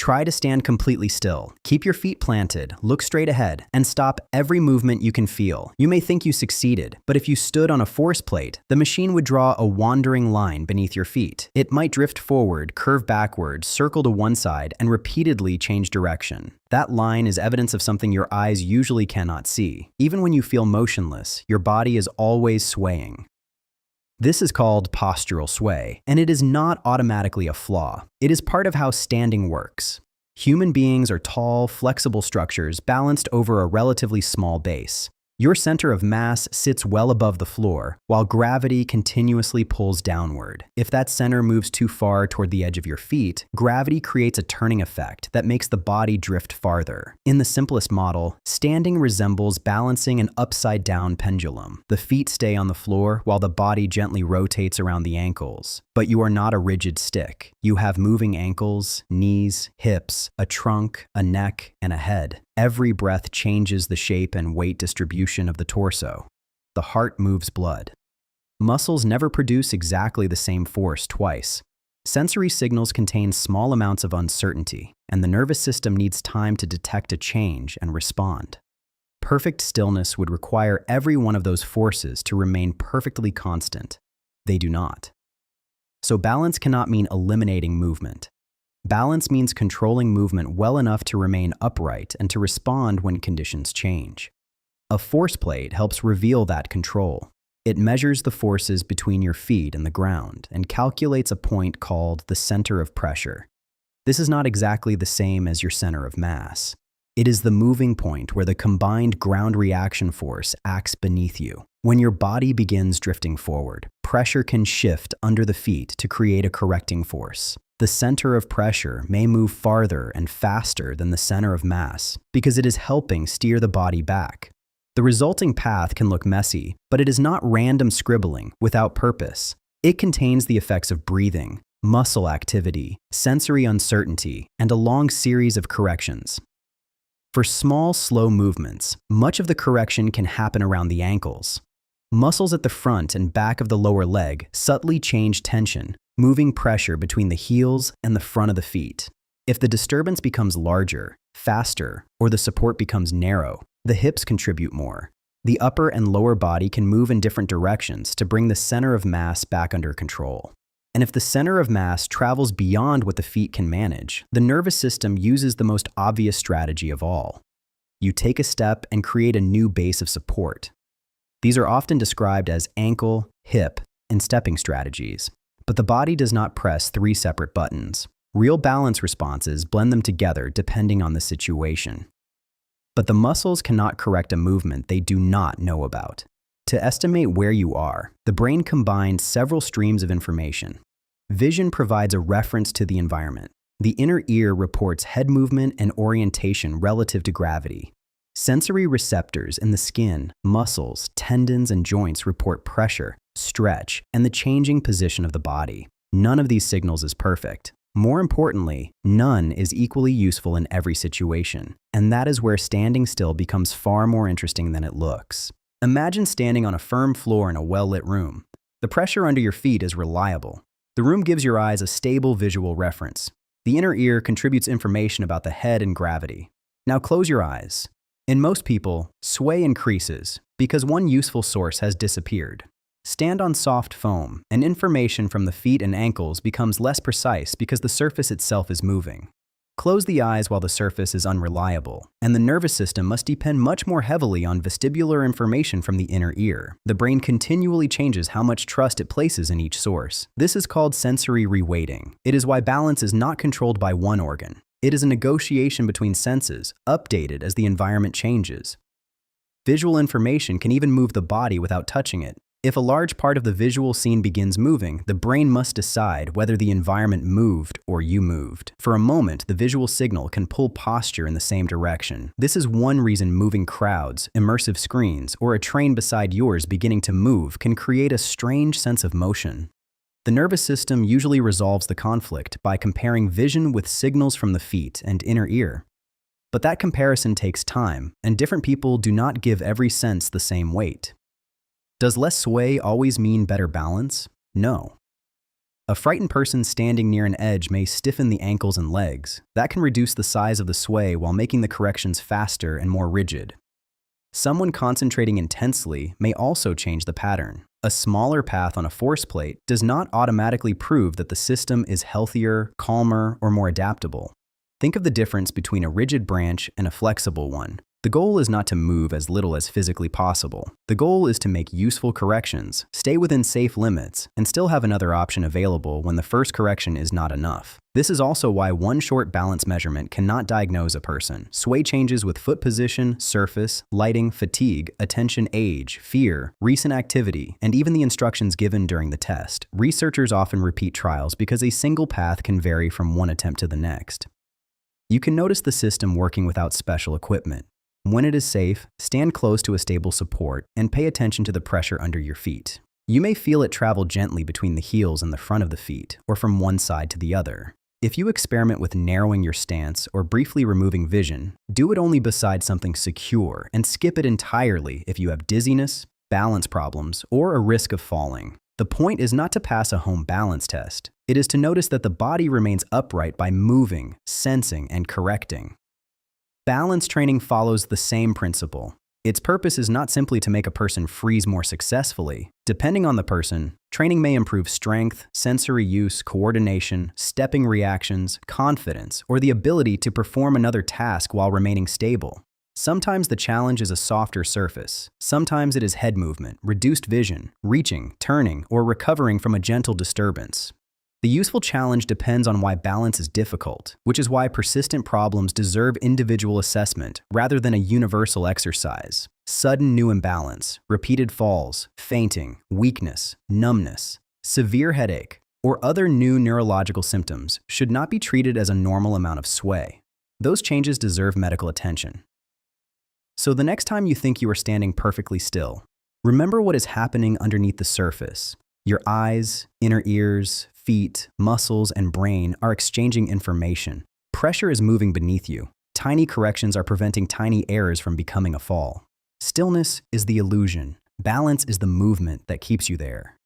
Try to stand completely still. Keep your feet planted, look straight ahead, and stop every movement you can feel. You may think you succeeded, but if you stood on a force plate, the machine would draw a wandering line beneath your feet. It might drift forward, curve backward, circle to one side, and repeatedly change direction. That line is evidence of something your eyes usually cannot see. Even when you feel motionless, your body is always swaying. This is called postural sway, and it is not automatically a flaw. It is part of how standing works. Human beings are tall, flexible structures balanced over a relatively small base. Your center of mass sits well above the floor, while gravity continuously pulls downward. If that center moves too far toward the edge of your feet, gravity creates a turning effect that makes the body drift farther. In the simplest model, standing resembles balancing an upside-down pendulum. The feet stay on the floor while the body gently rotates around the ankles. But you are not a rigid stick. You have moving ankles, knees, hips, a trunk, a neck, and a head. Every breath changes the shape and weight distribution of the torso. The heart moves blood. Muscles never produce exactly the same force twice. Sensory signals contain small amounts of uncertainty, and the nervous system needs time to detect a change and respond. Perfect stillness would require every one of those forces to remain perfectly constant. They do not. So balance cannot mean eliminating movement. Balance means controlling movement well enough to remain upright and to respond when conditions change. A force plate helps reveal that control. It measures the forces between your feet and the ground and calculates a point called the center of pressure. This is not exactly the same as your center of mass. It is the moving point where the combined ground reaction force acts beneath you. When your body begins drifting forward, pressure can shift under the feet to create a correcting force. The center of pressure may move farther and faster than the center of mass because it is helping steer the body back. The resulting path can look messy, but it is not random scribbling without purpose. It contains the effects of breathing, muscle activity, sensory uncertainty, and a long series of corrections. For small, slow movements, much of the correction can happen around the ankles. Muscles at the front and back of the lower leg subtly change tension, moving pressure between the heels and the front of the feet. If the disturbance becomes larger, faster, or the support becomes narrow, the hips contribute more. The upper and lower body can move in different directions to bring the center of mass back under control. And if the center of mass travels beyond what the feet can manage, the nervous system uses the most obvious strategy of all. You take a step and create a new base of support. These are often described as ankle, hip, and stepping strategies. But the body does not press three separate buttons. Real balance responses blend them together depending on the situation. But the muscles cannot correct a movement they do not know about. To estimate where you are, the brain combines several streams of information. Vision provides a reference to the environment. The inner ear reports head movement and orientation relative to gravity. Sensory receptors in the skin, muscles, tendons, and joints report pressure, stretch, and the changing position of the body. None of these signals is perfect. More importantly, none is equally useful in every situation. And that is where standing still becomes far more interesting than it looks. Imagine standing on a firm floor in a well-lit room. The pressure under your feet is reliable. The room gives your eyes a stable visual reference. The inner ear contributes information about the head and gravity. Now close your eyes. In most people, sway increases because one useful source has disappeared. Stand on soft foam, and information from the feet and ankles becomes less precise because the surface itself is moving. Close the eyes while the surface is unreliable, and the nervous system must depend much more heavily on vestibular information from the inner ear. The brain continually changes how much trust it places in each source. This is called sensory reweighting. It is why balance is not controlled by one organ. It is a negotiation between senses, updated as the environment changes. Visual information can even move the body without touching it. If a large part of the visual scene begins moving, the brain must decide whether the environment moved or you moved. For a moment, the visual signal can pull posture in the same direction. This is one reason moving crowds, immersive screens, or a train beside yours beginning to move can create a strange sense of motion. The nervous system usually resolves the conflict by comparing vision with signals from the feet and inner ear. But that comparison takes time, and different people do not give every sense the same weight. Does less sway always mean better balance? No. A frightened person standing near an edge may stiffen the ankles and legs. That can reduce the size of the sway while making the corrections faster and more rigid. Someone concentrating intensely may also change the pattern. A smaller path on a force plate does not automatically prove that the system is healthier, calmer, or more adaptable. Think of the difference between a rigid branch and a flexible one. The goal is not to move as little as physically possible. The goal is to make useful corrections, stay within safe limits, and still have another option available when the first correction is not enough. This is also why one short balance measurement cannot diagnose a person. Sway changes with foot position, surface, lighting, fatigue, attention, age, fear, recent activity, and even the instructions given during the test. Researchers often repeat trials because a single path can vary from one attempt to the next. You can notice the system working without special equipment. When it is safe, stand close to a stable support and pay attention to the pressure under your feet. You may feel it travel gently between the heels and the front of the feet, or from one side to the other. If you experiment with narrowing your stance or briefly removing vision, do it only beside something secure and skip it entirely if you have dizziness, balance problems, or a risk of falling. The point is not to pass a home balance test. It is to notice that the body remains upright by moving, sensing, and correcting. Balance training follows the same principle. Its purpose is not simply to make a person freeze more successfully. Depending on the person, training may improve strength, sensory use, coordination, stepping reactions, confidence, or the ability to perform another task while remaining stable. Sometimes the challenge is a softer surface. Sometimes it is head movement, reduced vision, reaching, turning, or recovering from a gentle disturbance. The useful challenge depends on why balance is difficult, which is why persistent problems deserve individual assessment rather than a universal exercise. Sudden new imbalance, repeated falls, fainting, weakness, numbness, severe headache, or other new neurological symptoms should not be treated as a normal amount of sway. Those changes deserve medical attention. So the next time you think you are standing perfectly still, remember what is happening underneath the surface. Your eyes, inner ears, feet, muscles, and brain are exchanging information. Pressure is moving beneath you. Tiny corrections are preventing tiny errors from becoming a fall. Stillness is the illusion. Balance is the movement that keeps you there.